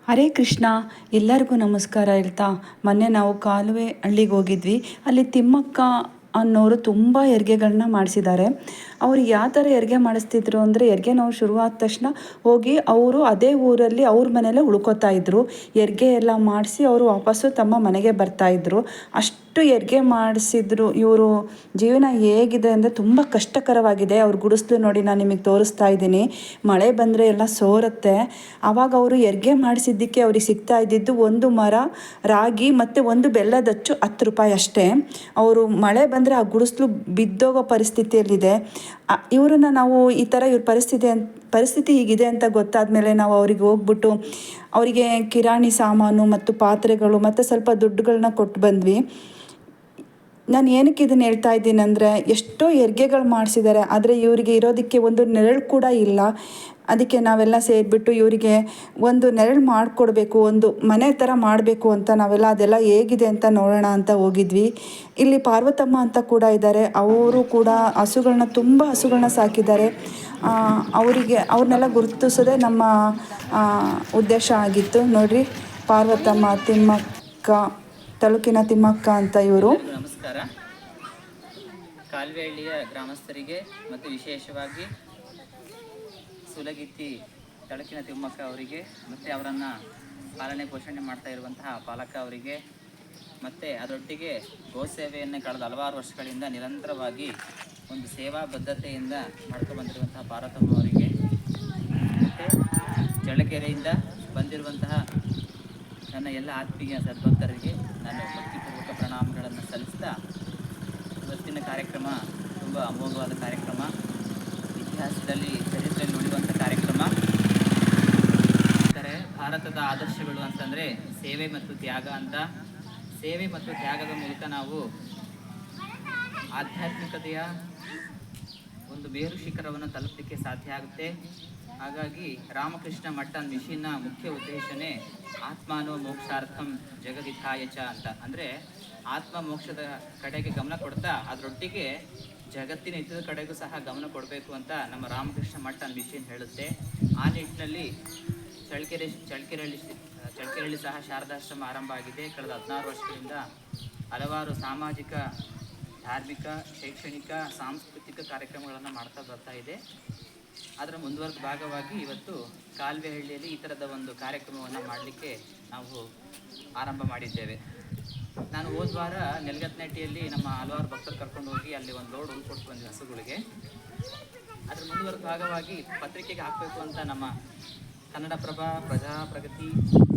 ಹರೇ ಕೃಷ್ಣ. ಎಲ್ಲರಿಗೂ ನಮಸ್ಕಾರ ಹೇಳ್ತಾ, ಮೊನ್ನೆ ನಾವು ಕಾಲುವೆ ಹಳ್ಳಿಗೆ ಹೋಗಿದ್ವಿ. ಅಲ್ಲಿ ತಿಮ್ಮಕ್ಕ ಅನ್ನೋರು ತುಂಬ ಹೆರಿಗೆಗಳನ್ನ ಮಾಡಿಸಿದ್ದಾರೆ. ಅವ್ರು ಯಾವ ಥರ ಹೆರಿಗೆ ಮಾಡಿಸ್ತಿದ್ರು ಅಂದರೆ, ಹೆರಿಗೆ ನೋವು ಶುರುವಾದ ತಕ್ಷಣ ಹೋಗಿ ಅವರು ಅದೇ ಊರಲ್ಲಿ ಅವ್ರ ಮನೆಯಲ್ಲೇ ಉಳ್ಕೋತಾ ಇದ್ರು. ಹೆರಿಗೆ ಎಲ್ಲ ಮಾಡಿಸಿ ಅವರು ವಾಪಸ್ಸು ತಮ್ಮ ಮನೆಗೆ ಬರ್ತಾಯಿದ್ರು. ಅಷ್ಟು ಹೆರಿಗೆ ಮಾಡಿಸಿದ್ರು. ಇವರು ಜೀವನ ಹೇಗಿದೆ ಅಂದರೆ ತುಂಬ ಕಷ್ಟಕರವಾಗಿದೆ. ಅವ್ರ ಗುಡಿಸ್ಲು ನೋಡಿ ನಾನು ನಿಮಗೆ ತೋರಿಸ್ತಾ ಇದ್ದೀನಿ. ಮಳೆ ಬಂದರೆ ಎಲ್ಲ ಸೋರುತ್ತೆ. ಆವಾಗ ಅವರು ಹೆರಿಗೆ ಮಾಡಿಸಿದ್ದಕ್ಕೆ ಅವ್ರಿಗೆ ಸಿಗ್ತಾ ಇದ್ದಿದ್ದು ಒಂದು ಮರ ರಾಗಿ ಮತ್ತು ಒಂದು ಬೆಲ್ಲದ ಅಚ್ಚು 10 ರೂಪಾಯಿ ಅಷ್ಟೇ. ಅವರು ಮಳೆ ಬಂದರೆ ಆ ಗುಡಿಸ್ಲು ಬಿದ್ದೋಗೋ ಪರಿಸ್ಥಿತಿಯಲ್ಲಿದೆ. ಇವ್ರನ್ನ ನಾವು ಈ ಥರ ಇವ್ರ ಪರಿಸ್ಥಿತಿ ಹೀಗಿದೆ ಅಂತ ಗೊತ್ತಾದ ಮೇಲೆ ನಾವು ಅವ್ರಿಗೆ ಹೋಗ್ಬಿಟ್ಟು ಅವರಿಗೆ ಕಿರಾಣಿ ಸಾಮಾನು ಮತ್ತು ಪಾತ್ರೆಗಳು ಮತ್ತು ಸ್ವಲ್ಪ ದುಡ್ಡುಗಳನ್ನ ಕೊಟ್ಟು ಬಂದ್ವಿ. ನಾನು ಏನಕ್ಕೆ ಇದನ್ನು ಹೇಳ್ತಾ ಇದ್ದೀನಿ ಅಂದರೆ, ಎಷ್ಟೋ ಹೆರಿಗೆಗಳು ಮಾಡಿಸಿದ್ದಾರೆ, ಆದರೆ ಇವರಿಗೆ ಇರೋದಕ್ಕೆ ಒಂದು ನೆರಳು ಕೂಡ ಇಲ್ಲ. ಅದಕ್ಕೆ ನಾವೆಲ್ಲ ಸೇರಿಬಿಟ್ಟು ಇವರಿಗೆ ಒಂದು ನೆರಳು ಮಾಡಿಕೊಡ್ಬೇಕು, ಒಂದು ಮನೆ ಥರ ಮಾಡಬೇಕು ಅಂತ ನಾವೆಲ್ಲ ಅದೆಲ್ಲ ಹೇಗಿದೆ ಅಂತ ನೋಡೋಣ ಅಂತ ಹೋಗಿದ್ವಿ. ಇಲ್ಲಿ ಪಾರ್ವತಮ್ಮ ಅಂತ ಕೂಡ ಇದ್ದಾರೆ. ಅವರು ಕೂಡ ತುಂಬ ಹಸುಗಳನ್ನ ಸಾಕಿದ್ದಾರೆ. ಅವ್ರನ್ನೆಲ್ಲ ಗುರುತಿಸೋದೇ ನಮ್ಮ ಉದ್ದೇಶ ಆಗಿತ್ತು. ನೋಡಿರಿ, ಪಾರ್ವತಮ್ಮ, ತಿಮ್ಮಕ್ಕ, ತಾಲೂಕಿನ ತಿಮ್ಮಕ್ಕ ಅಂತ ಇವರು. ನಮಸ್ಕಾರ. ಕಾಲುವೆಹಳ್ಳಿಯ ಗ್ರಾಮಸ್ಥರಿಗೆ ಮತ್ತು ವಿಶೇಷವಾಗಿ ಸುಲಗಿತ್ತಿ ತಾಲೂಕಿನ ತಿಮ್ಮಕ್ಕ ಅವರಿಗೆ ಮತ್ತು ಅವರನ್ನು ಪಾಲನೆ ಪೋಷಣೆ ಮಾಡ್ತಾ ಇರುವಂತಹ ಪಾಲಕ ಅವರಿಗೆ ಮತ್ತು ಅದರೊಟ್ಟಿಗೆ ಗೋಸೇವೆಯನ್ನು ಕಳೆದ ಹಲವಾರು ವರ್ಷಗಳಿಂದ ನಿರಂತರವಾಗಿ ಒಂದು ಸೇವಾ ಬದ್ಧತೆಯಿಂದ ಮಾಡ್ಕೊಂಡು ಬಂದಿರುವಂತಹ ಪಾರ್ವತಮ್ಮ ಅವರಿಗೆ ಮತ್ತು ಚಳ್ಳಕೆರೆಯಿಂದ ಬಂದಿರುವಂತಹ ನನ್ನ ಎಲ್ಲ ಆತ್ಮೀಯ ಸದ್ಭಕ್ತರಿಗೆ ನಾನು ಭಕ್ತಿಪೂರ್ವಕ ಪ್ರಣಾಮಗಳನ್ನು ಸಲ್ಲಿಸ್ತಾ, ಇವತ್ತಿನ ಕಾರ್ಯಕ್ರಮ ತುಂಬ ಅಮೋಘವಾದ ಕಾರ್ಯಕ್ರಮ, ಇತಿಹಾಸದಲ್ಲಿ ಚರಿತ್ರೆಯಲ್ಲಿ ಉಳಿಯುವಂಥ ಕಾರ್ಯಕ್ರಮ. ಭಾರತದ ಆದರ್ಶಗಳು ಅಂತಂದರೆ ಸೇವೆ ಮತ್ತು ತ್ಯಾಗ ಅಂತ. ಸೇವೆ ಮತ್ತು ತ್ಯಾಗದ ಮೂಲಕ ನಾವು ಆಧ್ಯಾತ್ಮಿಕತೆಯ ಒಂದು ಬೇರು ಶಿಖರವನ್ನು ತಲುಪಲಿಕ್ಕೆ ಸಾಧ್ಯ ಆಗುತ್ತೆ. ಹಾಗಾಗಿ ರಾಮಕೃಷ್ಣ ಮಠ ಮಿಷನ್ನ ಮುಖ್ಯ ಉದ್ದೇಶನೇ ಆತ್ಮಾನೋ ಮೋಕ್ಷಾರ್ಥಂ ಜಗದಿಥಾಯಚ ಅಂತ. ಅಂದರೆ ಆತ್ಮ ಮೋಕ್ಷದ ಕಡೆಗೆ ಗಮನ ಕೊಡ್ತಾ ಅದರೊಟ್ಟಿಗೆ ಜಗತ್ತಿನ ಹಿತದ ಕಡೆಗೂ ಸಹ ಗಮನ ಕೊಡಬೇಕು ಅಂತ ನಮ್ಮ ರಾಮಕೃಷ್ಣ ಮಠ ಮಿಷನ್ ಹೇಳುತ್ತೆ. ಆ ನಿಟ್ಟಿನಲ್ಲಿ ಚಳ್ಳಕೆರೆಯಲ್ಲಿ ಸಹ ಶಾರದಾಶ್ರಮ ಆರಂಭ ಆಗಿದೆ. ಕಳೆದ 16 ವರ್ಷಗಳಿಂದ ಹಲವಾರು ಸಾಮಾಜಿಕ, ಧಾರ್ಮಿಕ, ಶೈಕ್ಷಣಿಕ, ಸಾಂಸ್ಕೃತಿಕ ಕಾರ್ಯಕ್ರಮಗಳನ್ನು ಮಾಡ್ತಾ ಬರ್ತಾ ಇದೆ. ಅದರ ಮುಂದುವರೆದ ಭಾಗವಾಗಿ ಇವತ್ತು ಕಾಲುವೆಹಳ್ಳಿಯಲ್ಲಿ ಈ ಥರದ ಒಂದು ಕಾರ್ಯಕ್ರಮವನ್ನು ಮಾಡಲಿಕ್ಕೆ ನಾವು ಆರಂಭ ಮಾಡಿದ್ದೇವೆ. ನಾನು ಹೋದ ವಾರ ನೆಲಗತ್ನಟ್ಟಿಯಲ್ಲಿ ನಮ್ಮ ಹಲವಾರು ಭಕ್ತರು ಕರ್ಕೊಂಡು ಹೋಗಿ ಅಲ್ಲಿ ಒಂದು ಲೋಡ್ ಕೊಟ್ಟು ಬಂದ ಹಸುಗಳಿಗೆ. ಅದರ ಮುಂದುವರೆದ ಭಾಗವಾಗಿ ಪತ್ರಿಕೆಗೆ ಹಾಕಬೇಕು ಅಂತ ನಮ್ಮ ಕನ್ನಡಪ್ರಭ, ಪ್ರಜಾಪ್ರಗತಿ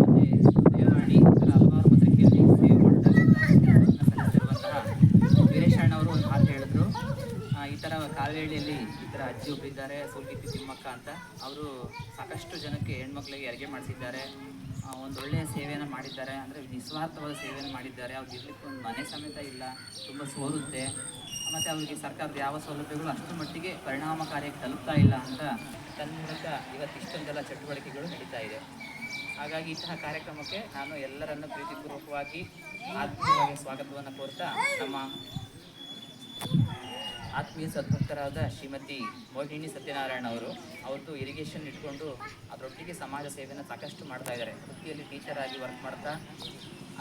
ಮತ್ತು ಉದಯವಾಣಿ ಹಲವಾರು ಪತ್ರಿಕೆಯಲ್ಲಿ ಸೇವೆ ಸಲ್ಲಿಸಿರುವಂತಹ ವೀರೇಶಣ್ಣವರು ಒಂದು ಮಾತು ಹೇಳಿದ್ರು. ಈ ಥರ ಕಾಲುವೆಹಳ್ಳಿಯಲ್ಲಿ ಈ ಥರ ಅಜ್ಜಿ ಒಬ್ಬರಿದ್ದಾರೆ, ಸುಲಗಿತ್ತಿ ತಿಮ್ಮಕ್ಕ ಅಂತ. ಅವರು ಸಾಕಷ್ಟು ಜನಕ್ಕೆ ಹೆಣ್ಮಕ್ಳಿಗೆ ಹೆರಿಗೆ ಮಾಡಿಸಿದ್ದಾರೆ, ಒಂದೊಳ್ಳೆಯ ಸೇವೆಯನ್ನು ಮಾಡಿದ್ದಾರೆ. ಅಂದರೆ ನಿಸ್ವಾರ್ಥವಾದ ಸೇವೆಯನ್ನು ಮಾಡಿದ್ದಾರೆ. ಅವ್ರಿಗೆ ಇರಲಿಕ್ಕೆ ಒಂದು ಮನೆ ಸಮೇತ ಇಲ್ಲ, ತುಂಬ ಸೋರುತ್ತೆ. ಮತ್ತು ಅವರಿಗೆ ಸರ್ಕಾರದ ಯಾವ ಸೌಲಭ್ಯಗಳು ಅಷ್ಟು ಮಟ್ಟಿಗೆ ಪರಿಣಾಮಕಾರಿಯಾಗಿ ತಲುಪ್ತಾ ಇಲ್ಲ ಅಂತ ತನ್ನ ಮೂಲಕ ಇವತ್ತು ಇಷ್ಟೊಂದೆಲ್ಲ ಚಟುವಟಿಕೆಗಳು ನಡೀತಾ ಇದೆ. ಹಾಗಾಗಿ ಇಂತಹ ಕಾರ್ಯಕ್ರಮಕ್ಕೆ ನಾನು ಎಲ್ಲರನ್ನು ಪ್ರೀತಿಪೂರ್ವಕವಾಗಿ ಆತ್ಮೀಯವಾಗಿ ಸ್ವಾಗತವನ್ನು ಕೋರ್ತಾ, ನಮ್ಮ ಆತ್ಮೀಯ ಸದ್ಭಕ್ತರಾದ ಶ್ರೀಮತಿ ಮೋಹಿನಿ ಸತ್ಯನಾರಾಯಣ ಅವ್ರದ್ದು ಇರಿಗೇಷನ್ ಇಟ್ಕೊಂಡು ಅದರೊಟ್ಟಿಗೆ ಸಮಾಜ ಸೇವೆಯನ್ನು ಸಾಕಷ್ಟು ಮಾಡ್ತಾ ಇದ್ದಾರೆ. ವೃತ್ತಿಯಲ್ಲಿ ಟೀಚರ್ ಆಗಿ ವರ್ಕ್ ಮಾಡ್ತಾ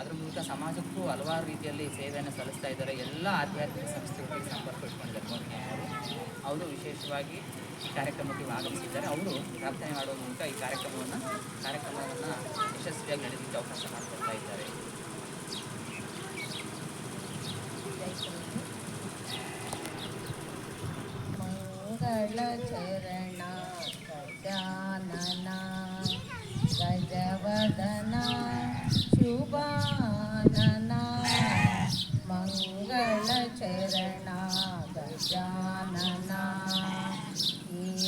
ಅದ್ರ ಮೂಲಕ ಸಮಾಜಕ್ಕೂ ಹಲವಾರು ರೀತಿಯಲ್ಲಿ ಸೇವೆಯನ್ನು ಸಲ್ಲಿಸ್ತಾ ಇದ್ದಾರೆ. ಎಲ್ಲ ಆಧ್ಯಾತ್ಮಿಕ ಸಂಸ್ಥೆಗಳಿಗೆ ಸಂಪರ್ಕ ಇಟ್ಕೊಂಡಿದ್ದಾರೆ ಮೋಹಿನಿ ಅವರು ವಿಶೇಷವಾಗಿ ಈ ಕಾರ್ಯಕ್ರಮಕ್ಕೆ ಆಗಮಿಸಿದ್ದಾರೆ. ಅವರು ಪ್ರಾರ್ಥನೆ ಮಾಡುವ ಮೂಲಕ ಈ ಕಾರ್ಯಕ್ರಮವನ್ನು ಯಶಸ್ವಿಯಾಗಿ ನಡೆಸಲಿಕ್ಕೆ ಅವಕಾಶ ಮಾಡಿಕೊಡ್ತಾ ಇದ್ದಾರೆ. ಚರಣ ಗಜಾನನ ಗಜವದನ ಶುಭಾನನ ಮಂಗಳ ಚರಣ ಗಜಾನನ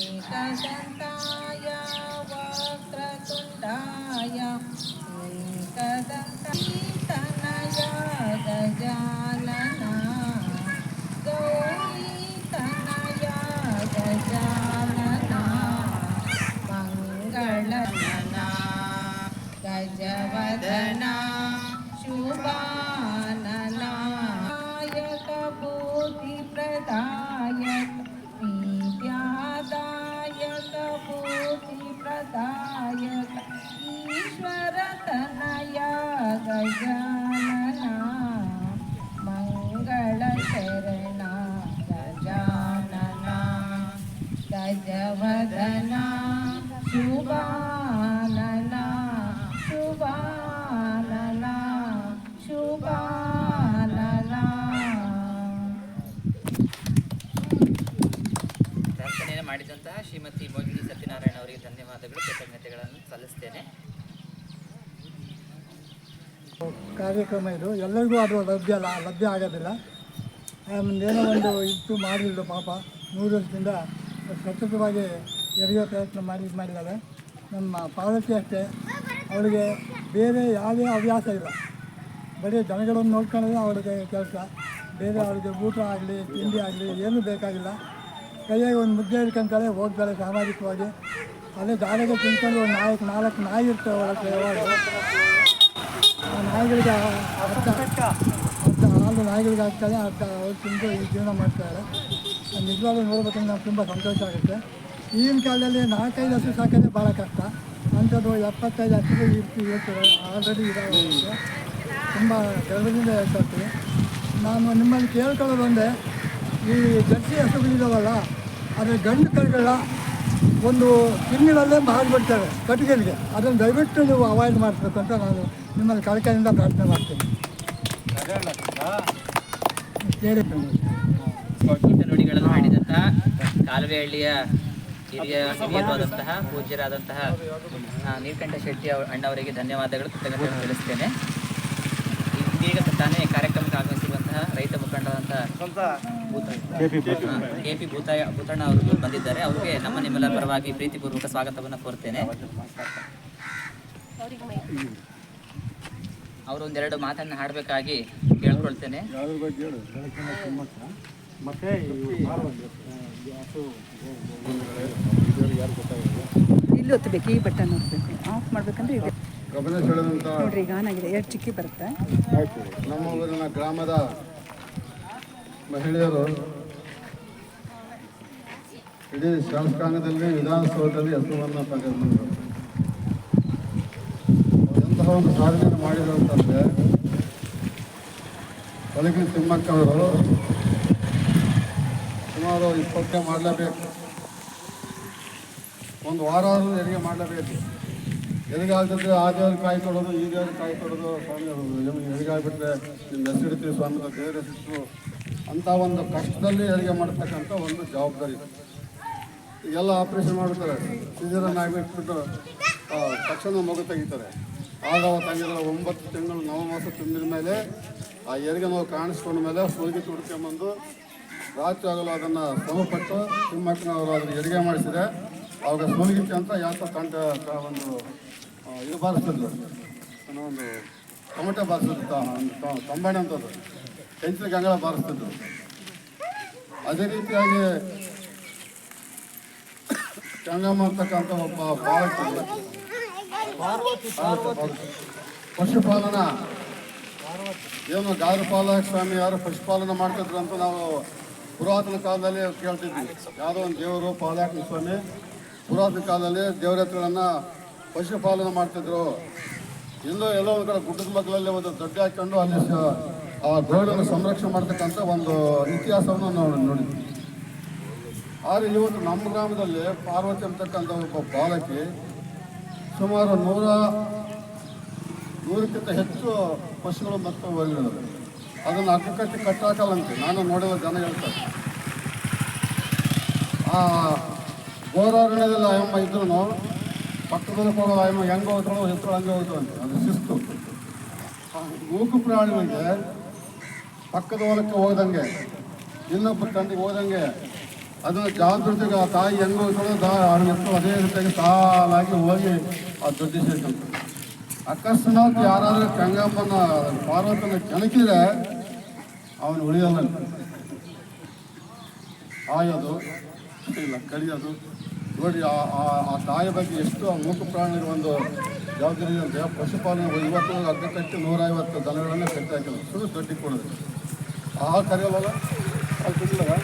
ಏಕದಂತಾಯ ವಕ್ರತುಂಡಾಯ ಏಕದಂತನಯ ಗಜಾನನ ಗೌರೀತನಯ ಗಜಾನನ ಮಂಗಳನನ ಗಜವದನ ಶುಭಾನನ ನಾಯಕ ಬುದ್ಧಿ ಪ್ರದಾಯಕ ವಿದ್ಯಾದಾಯಕ ಬುದ್ಧಿ ಪ್ರದಾಯಕ ಈಶ್ವರ ಗಜಾನನ ಮಂಗಳ ಶರಣ ಗಜಾನನ ಗಜವದನ ಶುಭಾನನ ಶುಭಾನನ ಶುಭಾನನ. ಪ್ರಾರ್ಥನೆಯನ್ನು ಮಾಡಿದಂತಹ ಶ್ರೀಮತಿ ಮೋಹಿನಿ ಸತ್ಯನಾರಾಯಣ ಅವರಿಗೆ ಧನ್ಯವಾದಗಳು, ಕೃತಜ್ಞತೆಗಳನ್ನು ಸಲ್ಲಿಸ್ತೇನೆ. ಕಾರ್ಯಕ್ರಮ ಇದು ಎಲ್ಲರಿಗೂ ಅದು ಲಭ್ಯ ಆಗೋದಿಲ್ಲ. ಮುಂದೇನೋ ಒಂದು ಇತ್ತು ಮಾಡಿಲ್ಲ ಪಾಪ 100 ವರ್ಷದಿಂದ ಸತತವಾಗಿ ಹೆರಿಗೆ ಪ್ರಯತ್ನ ಮಾಡಿದ್ದಾರೆ. ನಮ್ಮ ಪಾರ್ವತಿ ಅಷ್ಟೇ, ಅವಳಿಗೆ ಬೇರೆ ಯಾವುದೇ ಹವ್ಯಾಸ ಇಲ್ಲ, ಬರೀ ಜನಗಳನ್ನು ನೋಡ್ಕೊಳ್ಳೋದು ಅವಳಿಗೆ ಕೆಲಸ. ಬೇರೆ ಅವಳಿಗೆ ಊಟ ಆಗಲಿ ತಿಂಡಿ ಆಗಲಿ ಏನೂ ಬೇಕಾಗಿಲ್ಲ. ಕೈಯಾಗಿ ಒಂದು ಮುದ್ದೆ ಹಿಡ್ಕೊಂತಾಳೆ, ಹೋಗ್ತಾಳೆ ಸಾಮಾಜಿಕವಾಗಿ. ಅದೇ ದಾರಿಗೆ ತಿನ್ಕೊಂಡು ಒಂದು 4 ನಾಯಿ ಇರ್ತವೆ ಒಳಗೆ. ಯಾವಾಗ ಆ ನಾಯಿಗಳಿಗೆ ಅರ್ಧ ಹಾಲು ನಾಯಿಗಳಿಗೆ ಹಾಕ್ತಾಳೆ, ಅರ್ಧ ಅವ್ರು ತಿಂದು ಈ ಜೀವನ ಮಾಡ್ತಾಳೆ. ನಿಜವಾಗ್ಲೂ ನೋಡ್ಬೇಕಂದ್ರೆ ನಮ್ಗೆ ತುಂಬ ಸಂತೋಷ ಆಗುತ್ತೆ. ಈಗಿನ ಕಾಲದಲ್ಲಿ 4-5 ಹಸು ಸಾಕೋದೇ ಭಾಳ ಕಷ್ಟ. ಅಂಥದ್ದು 75 ಹಸುಗಳು ಇರ್ತವೆ, ಆಲ್ರೆಡಿ ಇದಾವೆ. ತುಂಬ ಗರ್ವದಿಂದ ಹೇಳ್ತಾ ಇರ್ತೀವಿ. ನಾನು ನಿಮ್ಮಲ್ಲಿ ಕೇಳ್ಕೊಳ್ಳೋದು ಒಂದೇ, ಈ ಜರ್ಸಿ ಹಸುಗಳಿದಾವಲ್ಲ, ಆದರೆ ಗಂಡು ಕರುಗಳ ಒಂದು ತಿಂಗಳಲ್ಲೇ ಮಾರಿಬಿಡ್ತೇವೆ ಕಟ್ಟಿಗೆಗೆ. ಅದನ್ನು ದಯವಿಟ್ಟು ನೀವು ಅವಾಯ್ಡ್ ಮಾಡಿಸ್ಬೇಕು ಅಂತ ನಾನು ನಿಮ್ಮಲ್ಲಿ ಕಳಕಳಿಯಿಂದ ಪ್ರಾರ್ಥನೆ ಮಾಡ್ತೀನಿ. ನುಡಿಗಳನ್ನು ಮಾಡಿದಂತಹ ಕಾಲುವೆಹಳ್ಳಿಯ ಹಿರಿಯರಾದಂತಹ ಪೂಜ್ಯರಾದಂತಹ ನೀಲಕಂಠ ಶೆಟ್ಟಿ ಅಣ್ಣವರಿಗೆ ಧನ್ಯವಾದಗಳು, ಕೃತಜ್ಞತೆಯನ್ನು ತಿಳಿಸ್ತೇನೆ. ಇದೀಗ ತಾನೇ ಕಾರ್ಯಕ್ರಮಕ್ಕೆ ಆಗಮಿಸಿರುವಂತಹ ರೈತ ಮುಖಂಡರಾದಂತಹ KP ಭೂತಣ್ಣ ಅವರು ಬಂದಿದ್ದಾರೆ. ಅವರಿಗೆ ನಿಮ್ಮೆಲ್ಲರ ಪರವಾಗಿ ಪ್ರೀತಿಪೂರ್ವಕ ಸ್ವಾಗತವನ್ನು ಕೋರ್ತೇನೆ. ಅವರು ಒಂದೆರಡು ಮಾತನ್ನು ಹಾಡಬೇಕಾಗಿ ಕೇಳ್ಕೊಳ್ತೇನೆ. ಇಲ್ಲಿ ಒತ್ತಬೇಕು, ಈ ಬಟನ್ ಒತ್ತಬೇಕು. ಆಫ್ ಮಾಡ್ಬೇಕಂದ್ರೆ ಇದೆ ನೋಡ್ರಿ, ಈಗ ಆನ್ ಆಗಿದೆ. 2 ಚಿಕ್ಕಿ ಬರುತ್ತೆ. ನಮ್ಮ ಊರಿನ ಗ್ರಾಮದ ಮಹಿಳೆಯರು ಇಡೀ ಶಾಸಕಾಂಗದಲ್ಲಿ ವಿಧಾನಸೌಧದಲ್ಲಿ ಹಸುವನ್ನು ತಗೊಂಡ್ಬಂದರು. ಎಂತಹ ಒಂದು ಸಾಧನೆಯನ್ನು ಮಾಡಿದರು ಅಂತಂದರೆ, ಹೊಲಗಿನ ತಿಮ್ಮಕ್ಕವರು ಸುಮಾರು 20 ಮಾಡಲೇಬೇಕು. ಒಂದು ವಾರ ಆದರೂ ಹೆರಿಗೆ ಮಾಡಲೇಬೇಕು. ಹೆರಿಗೆ ಆಗ್ತಿದ್ರೆ ಆ ದೇವ್ರಿಗೆ ಕಾಯಿ ಕೊಡೋದು, ಈ ದೇವ್ರಿಗೆ ಕಾಯಿ ಕೊಡೋದು. ಸ್ವಾಮಿ ಹೆರಿಗೆ ಆಗಿಬಿಟ್ರೆ ನಿಮ್ಮ ಹೆಸರಿಡ್ತೀವಿ ಸ್ವಾಮಿ, ದೇವ್ರ ಹೆಸರು ಅಂತ ಒಂದು ಕಷ್ಟದಲ್ಲಿ ಹೆರಿಗೆ ಮಾಡತಕ್ಕಂಥ ಒಂದು ಜವಾಬ್ದಾರಿ. ಈಗೆಲ್ಲ ಆಪ್ರೇಷನ್ ಮಾಡ್ತಾರೆ, ಸಿಜರನ್ನು ಆಗಿಬಿಟ್ಬಿಟ್ಟು ತಕ್ಷಣ ಮಗು ತೆಗಿತಾರೆ. ಆಗ ತಂಗಿದ್ರೆ 9 ತಿಂಗಳು 9 ಮಾಸ ತುಂಬಿದ ಮೇಲೆ ಆ ಹೆರಿಗೆ ನಾವು ಕಾಣಿಸ್ಕೊಂಡ ಮೇಲೆ ಸುಲಿಗೆ ತುಡ್ಕೊಂಬಂದು ರಾತ್ರಿ ಆಗಲು ಅದನ್ನು ಶ್ರಮಪಟ್ಟು ತಿಮ್ಮಕ್ಕನವರು ಅದನ್ನು ಹೆರಿಗೆ ಮಾಡಿಸಿದೆ. ಅವಾಗ ಸುಲಿಗಿಚ್ಚೆ ಅಂತ ಯಾಕೆ ಒಂದು ಇದು ಬಾರಿಸ್ತಿದ್ರು, ಒಂದು ಟೊಮೆಟೊ ಬಾರಿಸ್ತಿದ್ರು, ತಂಬಾಣೆ ಅಂತದ್ದು ಹೆಂಚಿನ ಗಂಗಳ ಬಾರಿಸ್ತಿದ್ರು. ಅದೇ ರೀತಿಯಾಗಿ ಗಂಗಮ್ಮ ಅಂತಕ್ಕಂಥ ಒಬ್ಬ ಬಾಲಕಿ ಪಶುಪಾಲನಾ ಏನು ಗಾರುಪಾಲಕ ಸ್ವಾಮಿ ಯಾರು ಪಶುಪಾಲನೆ ಮಾಡ್ತಿದ್ರು ಅಂತ ನಾವು ಪುರಾತನ ಕಾಲದಲ್ಲಿ ಕೇಳ್ತಿದ್ವಿ. ಯಾವುದೋ ಒಂದು ದೇವರು ಪಾಲಕ ಸ್ವಾಮಿ ಪುರಾತನ ಕಾಲದಲ್ಲಿ ದೇವರ ಹತ್ರಗಳನ್ನು ಪಶುಪಾಲನೆ ಮಾಡ್ತಿದ್ರು. ಎಲ್ಲೋ ಒಂದು ಕಡೆ ಗುಡ್ಡದ ಮಕ್ಕಳಲ್ಲಿ ಒಂದು ದೊಡ್ಡ ಹಾಕೊಂಡು ಅಲ್ಲಿ ಆ ಗೋಡನ್ನು ಸಂರಕ್ಷಣೆ ಮಾಡ್ತಕ್ಕಂಥ ಒಂದು ಇತಿಹಾಸವನ್ನು ನಾವು ನೋಡಿದ್ವಿ. ಆದರೆ ಇವತ್ತು ನಮ್ಮ ಗ್ರಾಮದಲ್ಲಿ ಪಾರ್ವತಿ ಅಂತಕ್ಕಂಥ ಒಬ್ಬ ಬಾಲಕಿ ಸುಮಾರು 100ಕ್ಕಿಂತ ಹೆಚ್ಚು ಪಶುಗಳು ಮತ್ತು ಹೊರಗಿಡೋದು. ಅದನ್ನು ಅಕ್ಕಕಟ್ಟಿ ಕಟ್ಟಾಕಲ್ಲಂತೆ ನಾನು ನೋಡಿದ ಜನ ಹೇಳ್ತಾರೆ. ಆ ಗೋರಾರಣ್ಯದಲ್ಲಿ ಅಯ್ಯಮ್ಮ ಇದ್ರೂ ಪಕ್ಕದಲ್ಲಿ ಕೊಡೋ ಅಯ್ಯಮ್ಮ ಹೆಂಗೆ ಹೋಗ್ತಾಳೋ ಹೆಸರು ಹಂಗೆ ಹೋಗ್ತಾವಂತೆ. ಅದು ಶಿಸ್ತು. ಮೂಕು ಪ್ರಾಣಿಗಳಿಗೆ ಪಕ್ಕದ ಹೊಲಕ್ಕೆ ಹೋದಂಗೆ, ಇನ್ನೊಬ್ಬ ತಂಡಿಗೆ ಹೋದಂಗೆ ಅದನ್ನು ಜಾಗೃತಿಗೆ ಆ ತಾಯಿ ಹೆಂಗೆ ಹೋಗ್ತಾಳೋ ಹೆಸರು ಅದೇ ರೀತಿಯಾಗಿ ಸಾಲಾಗಿ ಹೋಗಿ ಆ ದೊಡ್ಡ ಸೇರ್ಕೊಂತ. ಅಕಸ್ಮಾತ್ ಯಾರಾದರೂ ಗಂಗಮ್ಮನ ಪಾರ್ವತನ ಕೆಣಕಿದ್ರೆ ಅವನು ಉಳಿಯಲ್ಲ. ಆಯೋದು ಇಲ್ಲ ಕಡಿಯೋದು ನೋಡಿ. ಆ ತಾಯಿ ಬಗ್ಗೆ ಎಷ್ಟು ಆ ಮೂಕ ಪ್ರಾಣಿಗಳ ಒಂದು ಜವಾಬ್ದಾರಿ ಇದೆ. ಪಶುಪಾಲನೆ ಇವತ್ತು ಅಗ್ಗ ಕಟ್ಟಿ 150 ದನಗಳನ್ನು ಕಟ್ಟಿ ಹಾಕಿಲ್ಲ, ಸುಳ್ಳು ದೊಡ್ಡಿ ಕೊಡೋದು. ಆ ಕರೆಯಲ್ಲ ಅದು ತಿನ್ನಲ್ಲ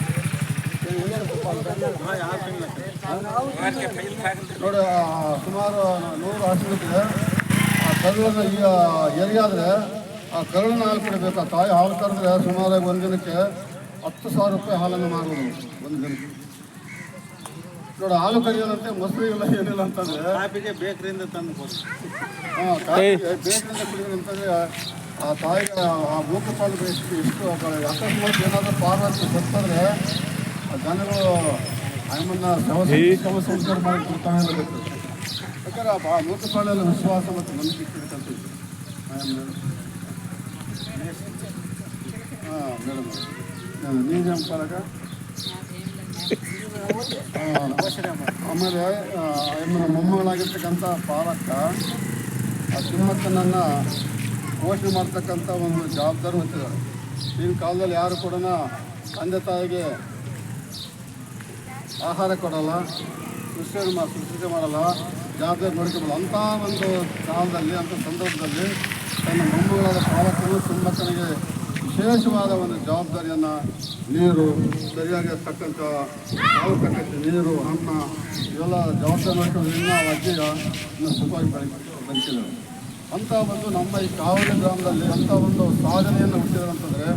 ನೋಡಿ. ಸುಮಾರು 100 ಹಸುಗಳಿದೆ. ಆ ಕರುಗಳನ್ನು ಈಗ ಹೆರಿಗಾದರೆ ಆ ಕರುಳಿನ ಹಾಲು ಕೊಡಬೇಕು. ಆ ತಾಯಿ ಹಾಲು ಕರೆದ್ರೆ ಸುಮಾರಾಗಿ ಒಂದು ದಿನಕ್ಕೆ 10,000 ರೂಪಾಯಿ ಹಾಲನ್ನು ಮಾರುವುದು ಒಂದು ದಿನಕ್ಕೆ. ನೋಡಿ, ಹಾಲು ಕರಿಯೋದಂತೆ ಮೊಸರು ಇಲ್ಲ ಏನಿಲ್ಲ ಅಂತಂದರೆ ಕಾಫಿಗೆ ಬೇಕರಿಯಿಂದ ತಂದು ಬೇಕರಿಂದ ಕುಡಿಯೋದು ಅಂತಂದರೆ ಆ ತಾಯಿಗೆ ಆ ಮೂಕಪಾಲು ಎಷ್ಟು ಅಕಸ್ಮಾತ್ ಏನಾದರೂ ಪಾರ್ವತಿ ಸತ್ತಂದರೆ ಆ ಜನಗಳು ಆಯಮ್ಮನ್ನ ಶವ ಸಂಸ್ಕಾರ ಮಾಡಿ ಕೊಡ್ತಾನೆ ಇರಬೇಕು. ಯಾಕಂದ್ರೆ ಆ ಮೂಕಪಾಲೆಲ್ಲ ವಿಶ್ವಾಸ ಮತ್ತು ನಂಬಿಕೆ ಇರ್ತಂತಿತ್ತು ಆಯಮ್ಮ. ಮೇಡಮ್ ನೀವೇ ಪಾಲಕ. ಆಮೇಲೆ ಆಯಮ್ಮನ ಮೊಮ್ಮಗಳಾಗಿರ್ತಕ್ಕಂಥ ಪಾಲಕ ಆ ತಿಮ್ಮಕ್ಕನನ್ನು ಪೋಷಣೆ ಮಾಡ್ತಕ್ಕಂಥ ಒಂದು ಜವಾಬ್ದಾರಿ ಹೊತ್ತಿದ್ದಾರೆ. ಈಗಿನ ಕಾಲದಲ್ಲಿ ಯಾರು ಕೂಡ ತಂದೆ ತಾಯಿಗೆ ಆಹಾರ ಕೊಡಲ್ಲ, ಶುಶ್ರೂಷೆ ಮಾಡಲ್ಲ, ಜವಾಬ್ದಾರಿ ನೋಡ್ಕೊಬಲ್ಲ. ಅಂಥ ಒಂದು ಕಾಲದಲ್ಲಿ, ಅಂಥ ಸಂದರ್ಭದಲ್ಲಿ ತನ್ನ ಮೊಮ್ಮಗಳಾದ ಪಾಲಕನು ತಿಮ್ಮಕ್ಕನಿಗೆ ವಿಶೇಷವಾದ ಒಂದು ಜವಾಬ್ದಾರಿಯನ್ನು, ನೀರು ಸರಿಯಾಗಿ ತಕ್ಕಂಥ ಕಾವು ತಕ್ಕಂಥ ನೀರು, ಅನ್ನ ಇವೆಲ್ಲ ಜವಾಬ್ದಾರಿ ಮಾಡ್ಕೊಳ್ಳೋದ್ರಿಂದ ಆ ಅಜ್ಜಿಯ ಇನ್ನು ಸುಖವಾಗಿ ಬದುಕಿದ್ದಾರೆ. ಅಂಥ ಒಂದು ನಮ್ಮ ಈ ಕಾವಲಿ ಗ್ರಾಮದಲ್ಲಿ ಅಂಥ ಒಂದು ಸಾಧನೆಯನ್ನು ಹುಟ್ಟಿದ್ದಾರೆ ಅಂತಂದರೆ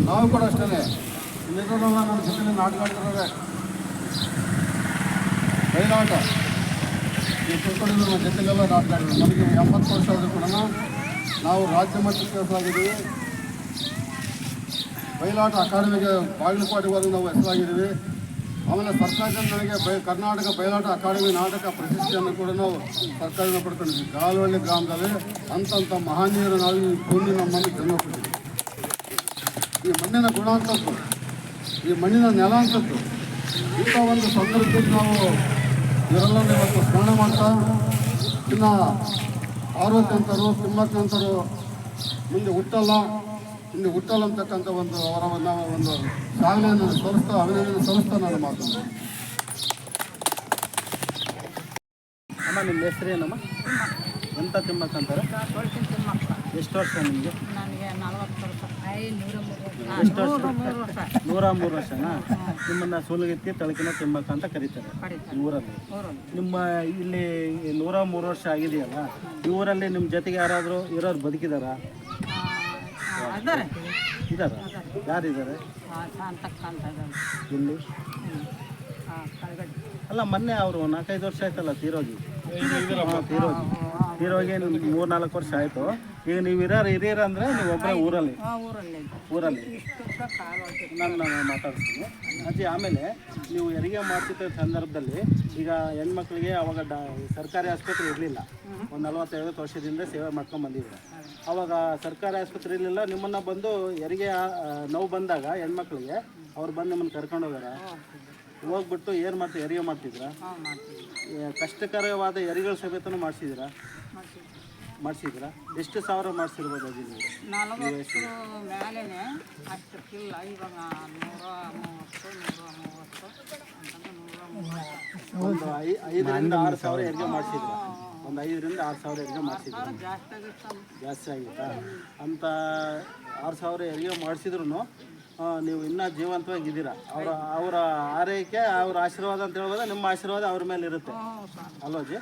ನಾವು ಕೂಡ ಅಷ್ಟೇ. ಇಲ್ಲಿರೋಲ್ಲ ನಮ್ಮ ಜೊತೆಯಲ್ಲಿ ನಾಟಕ ಆಡ್ತಿರೋರೆ ಬಯಲಾಟ ಈ ತಿಳ್ಕೊಂಡಿದ್ದು ನಮ್ಮ ಜೊತೆಲೆಲ್ಲ ನಾಟಕ ಆಡಿದ್ರು. ನಮಗೆ 80 ವರ್ಷ ಆದರೂ ಕೂಡ ನಾವು ರಾಜ್ಯ ಮಟ್ಟಕ್ಕೆ ಹೆಸರಾಗಿದ್ದೀವಿ. ಬಯಲಾಟ ಅಕಾಡೆಮಿಗೆ ಬಾಗಲಕೋಟೆವರೆಗೂ ನಾವು ಹೆಸರಾಗಿದ್ದೀವಿ. ಆಮೇಲೆ ಸರ್ಕಾರದಿಂದ ನನಗೆ ಕರ್ನಾಟಕ ಬಯಲಾಟ ಅಕಾಡೆಮಿ ನಾಟಕ ಪ್ರಶಸ್ತಿಯನ್ನು ಕೂಡ ನಾವು ಸರ್ಕಾರದಿಂದ ಪಡ್ಕೊಂಡಿದ್ವಿ. ಗಾಲವಳ್ಳಿ ಗ್ರಾಮದಲ್ಲಿ ಅಂಥ ಮಹನೀಯರು ನಾವು ಈ ಭೂಮಿ ನಮ್ಮನ್ನು ಜನ್ಮ ಕೊಟ್ಟಿದ್ವಿ. ಈ ಮಣ್ಣಿನ ಗುಣ ಅಂತದ್ದು, ಈ ಮಣ್ಣಿನ ನೆಲ ಅಂತದ್ದು. ಇಂಥ ಒಂದು ಸಂದರ್ಭದಲ್ಲಿ ನಾವು ಇವರೆಲ್ಲ ಇವತ್ತು ಸ್ಮರಣೆ ಮಾಡ್ತಾ ಇನ್ನು ಪಾರ್ವತಿ ಅಂತರು, ತಿಮ್ಮಕ್ಕಂತರು ಮುಂದೆ ಹುಟ್ಟಲ್ಲ ಅಂತಕ್ಕಂಥ ಒಂದು ಅವರ ಒಂದು ಶಾಲೆಯನ್ನು ಸಲ್ಲಿಸ್ತಾ ಅಭಿನಂದನೆ ಸಲ್ಲಿಸ್ತಾ ನಾನು ಮಾತಾಡ್ತೀನಿ. ಅಮ್ಮ, ನಿಮ್ಮ ಹೆಸರೇನಮ್ಮ? ಎಂಥ ತಿಮ್ಮಕ್ಕ ಅಂತಾರೆ? ಎಷ್ಟು ವರ್ಷ ನಿಮಗೆ? ನನಗೆ 40 ವರ್ಷ. ಎಷ್ಟು ವರ್ಷ? 103 ವರ್ಷನಾ? ನಿಮ್ಮನ್ನು ಸೂಲಗಿತ್ತಿ ತಳಕಿನ ತಿಮ್ಮಕ್ಕ ಅಂತ ಕರೀತಾರೆ ಈ ಊರಲ್ಲಿ. ನಿಮ್ಮ ಇಲ್ಲಿ 103 ವರ್ಷ ಆಗಿದೆಯಲ್ಲ, ಈ ಊರಲ್ಲಿ ನಿಮ್ಮ ಜೊತೆಗೆ ಯಾರಾದರೂ ಇರೋರು ಬದುಕಿದಾರಾ? ಇದ್ದಾರ? ಯಾರಿದ್ದಾರೆ ಇಲ್ಲಿ? ಅಲ್ಲ, ಮೊನ್ನೆ ಅವರು 4-5 ವರ್ಷ ಆಯ್ತಲ್ಲ ತೀರೋಗಿ. ತೀರೋಗಿ 3-4 ವರ್ಷ ಆಯಿತು. ಈಗ ನೀವು ಹಿರಿಯರ ಅಂದರೆ ನೀವು ಒಬ್ಬರೇ ಊರಲ್ಲಿ ನಾನು ಮಾತಾಡ್ತೀನಿ ಅಜ್ಜಿ. ಆಮೇಲೆ ನೀವು ಹೆರಿಗೆ ಮಾಡ್ತಿದ್ದ ಸಂದರ್ಭದಲ್ಲಿ ಈಗ ಹೆಣ್ಮಕ್ಳಿಗೆ ಅವಾಗ ಸರ್ಕಾರಿ ಆಸ್ಪತ್ರೆ ಇರಲಿಲ್ಲ. ಒಂದು 40-50 ವರ್ಷದಿಂದ ಸೇವೆ ಮಾಡ್ಕೊಂಡು ಬಂದಿದ್ದೀರ. ಅವಾಗ ಸರ್ಕಾರಿ ಆಸ್ಪತ್ರೆ ಇರಲಿಲ್ಲ. ನಿಮ್ಮನ್ನು ಬಂದು ಹೆರಿಗೆ ನೋವು ಬಂದಾಗ ಹೆಣ್ಮಕ್ಳಿಗೆ ಅವ್ರು ಬಂದು ನಿಮ್ಮನ್ನು ಕರ್ಕೊಂಡು ಹೋಗಾರ? ಹೋಗ್ಬಿಟ್ಟು ಏನು ಮಾಡ್ತೀವಿ, ಹೆರಿಗೆ ಮಾಡ್ತಿದ್ರ? ಕಷ್ಟಕರವಾದ ಹೆರಿಗೆಗಳ ಸಮೇತನೂ ಮಾಡಿಸಿದ್ದೀರಾ? ಎಷ್ಟು ಸಾವಿರ ಮಾಡಿಸಿರ್ಬೋದು ಅಜ್ಜಿ ನೀವು? 40 ಮೇಲೆನೆ ಅಷ್ಟಕ್ಕಿಲ್ಲ. ಇವಾಗ 130 ಒಂದು 5ರಿಂದ 6 ಸಾವಿರ ಹೆರಿಗೆ ಮಾಡಿಸಿದ್ರ? ಒಂದು 5ರಿಂದ 6 ಸಾವಿರ ಹೆರಿಗೆ ಮಾಡಿಸಿದ್ರ? ಜಾಸ್ತಿ ಆಗಿತ್ತಾ? ಅಂತ 6 ಸಾವಿರ ಹೆರಿಗೆ ಮಾಡಿಸಿದ್ರು ನೀವು ಇನ್ನೂ ಜೀವಂತವಾಗಿದ್ದೀರಾ. ಅವರ ಆರೈಕೆ, ಅವ್ರ ಆಶೀರ್ವಾದ ಅಂತ ಹೇಳ್ಬೋದು. ನಿಮ್ಮ ಆಶೀರ್ವಾದ ಅವ್ರ ಮೇಲೆ ಇರುತ್ತೆ ಅಲ್ವಾ ಜಿ?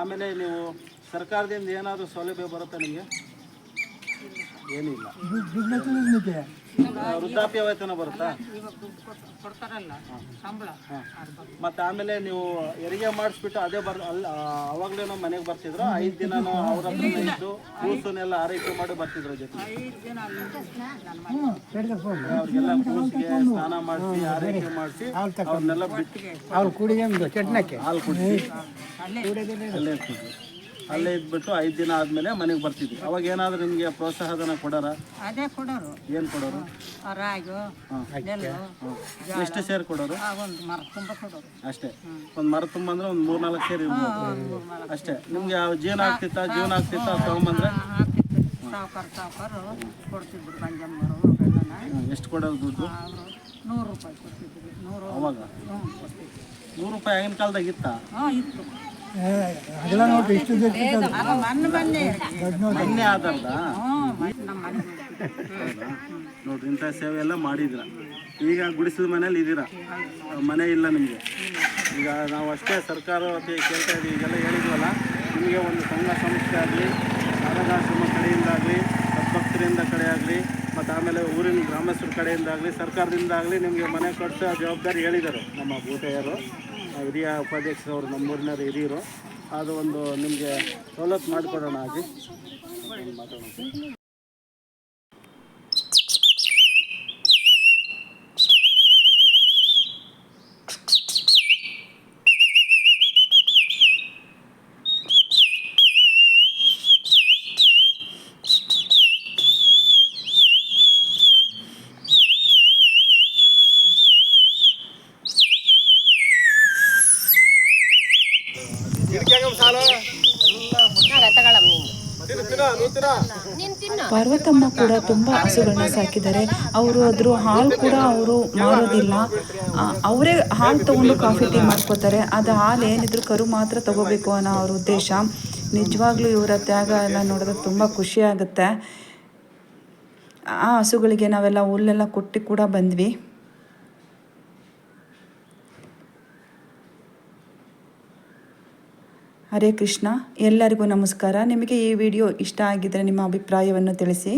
ಆಮೇಲೆ ನೀವು ಸರ್ಕಾರದಿಂದ ಏನಾದರೂ ಸೌಲಭ್ಯ ಬರುತ್ತೆ ನಿಮಗೆ? ಏನಿಲ್ಲ. ವೃದ್ಧಾಪ್ಯ ವೇತನ ಬರುತ್ತಾ? ಮತ್ತು ಆಮೇಲೆ ನೀವು ಹೆರಿಗೆ ಮಾಡಿಸ್ಬಿಟ್ಟು ಅದೇ ಅವಾಗಲೇ ನಾವು ಮನೆಗೆ ಬರ್ತಿದ್ರು? 5 ದಿನನೂ ಅವ್ರ ಹತ್ರ ಇದ್ದು ಕೂಸನ್ನೆಲ್ಲ ಆರೈಕೆ ಮಾಡಿ ಬರ್ತಿದ್ರು ಜೊತೆ? ಅವ್ರಿಗೆಲ್ಲ ಕೂಸಿಗೆ ಸ್ನಾನ ಮಾಡಿಸಿ ಆರೈಕೆ ಮಾಡಿಸಿ ಅವ್ರನ್ನೆಲ್ಲ ಬಿಟ್ಟು ಹಾಲು ಕುಡಿಸಿ ಅಲ್ಲೇ ಇದ್ಬಿಟ್ಟು 5 ದಿನ ಆದಮೇಲೆ ಮನೆಗೆ ಬರ್ತಿದ್ವಿ. ಅವಾಗ ಏನಾದರೂ ನಿಮಗೆ ಪ್ರೋತ್ಸಾಹಧನ ಕೊಡೋರ? ಅದೇ ಕೊಡೋರು. ಏನು ಕೊಡೋರು? ರಾಗಿ, ಎಷ್ಟು ಸೇರು ಕೊಡೋರು? ಒಂದು ಮರ ತುಂಬ ಕೊಡೋರು ಅಷ್ಟೇ. ಒಂದು ಮರ ತುಂಬ ಅಂದ್ರೆ ಒಂದು 3-4 ಸೇರು ಇರ್ಬೋದು ಅಷ್ಟೇ. ನಿಮ್ಗೆ ಜೀವನ ಆಗ್ತಿತ್ತಾ ತಗೊಂಬಂದ್ರೆ? ಸಾವುಕಾರ ಕೊಡ್ತಿದ್ರು. ಗಂಜಮ್ಮರು ಎಷ್ಟು ಕೊಡೋರು ದುಡ್ಡು? 100 ರೂಪಾಯಿ ಕೊಡ್ತಿದ್ರು. 100 ಅವಾಗ 100 ರೂಪಾಯಿ ಆಗಿನ ಕಾಲದಾಗ ಇತ್ತಾ? ಇತ್ತು. ಮೊನ್ನೆ ಆದಲ್ಲ ನೋಡ್ರಿ, ಇಂಥ ಸೇವೆ ಎಲ್ಲ ಮಾಡಿದ್ರ. ಈಗ ಗುಡಿಸಿದ ಮನೇಲಿ ಇದ್ದೀರಾ, ಮನೆ ಇಲ್ಲ ನಿಮಗೆ. ಈಗ ನಾವು ಅಷ್ಟೇ ಸರ್ಕಾರ ಕೇಳ್ತಾ ಇದ್ದೀವಿ. ಈಗೆಲ್ಲ ಹೇಳಿದ್ವಲ್ಲ, ನಿಮಗೆ ಒಂದು ಸಂಘ ಸಂಸ್ಥೆ ಆಗಲಿ, ಅನಾಥಾಶ್ರಮ ಕಡೆಯಿಂದಾಗಲಿ, ರೈತರಿಂದ ಕಡೆ ಆಗಲಿ ಮತ್ತು ಆಮೇಲೆ ಊರಿನ ಗ್ರಾಮಸ್ಥರ ಕಡೆಯಿಂದ ಆಗಲಿ ಸರ್ಕಾರದಿಂದ ಆಗಲಿ ನಿಮಗೆ ಮನೆ ಕಟ್ಟಿಸೋ ಜವಾಬ್ದಾರಿ ಹೇಳಿದ್ದಾರೆ ನಮ್ಮ ಭೂತಯ್ಯರು, ಹಿರಿಯ ಉಪಾಧ್ಯಕ್ಷರವರು, ನಮ್ಮೂರಿನವರು ಹಿರಿಯರು. ಅದು ಒಂದು ನಿಮಗೆ ಸವಲತ್ತು ಮಾಡಿಕೊಡೋಣ ಅಜ್ಜಿ, ಮಾತಾಡೋಣ. ಪಾರ್ವತಮ್ಮ ಕೂಡ ತುಂಬ ಹಸುಗಳನ್ನ ಸಾಕಿದ್ದಾರೆ. ಅವರು ಅದ್ರ ಹಾಲು ಕೂಡ ಅವರು ಮಾರೋದಿಲ್ಲ, ಅವರೇ ಹಾಲು ತೊಗೊಂಡು ಕಾಫಿ ಟೀ ಮಾಡ್ಕೋತಾರೆ. ಅದು ಹಾಲು ಏನಿದ್ರು ಕರು ಮಾತ್ರ ತಗೋಬೇಕು ಅನ್ನೋ ಅವ್ರ ಉದ್ದೇಶ. ನಿಜವಾಗ್ಲೂ ಇವರ ತ್ಯಾಗ ಎಲ್ಲ ನೋಡಿದ್ರೆ ತುಂಬ ಖುಷಿ ಆಗುತ್ತೆ. ಆ ಹಸುಗಳಿಗೆ ನಾವೆಲ್ಲ ಹುಲ್ಲೆಲ್ಲ ಕೊಟ್ಟು ಕೂಡ ಬಂದ್ವಿ. ಹರೇ ಕೃಷ್ಣ, ಎಲ್ಲರಿಗೂ ನಮಸ್ಕಾರ. ನಿಮಗೆ ಈ ವಿಡಿಯೋ ಇಷ್ಟ ಆಗಿದ್ದರೆ ನಿಮ್ಮ ಅಭಿಪ್ರಾಯವನ್ನು ತಿಳಿಸಿ.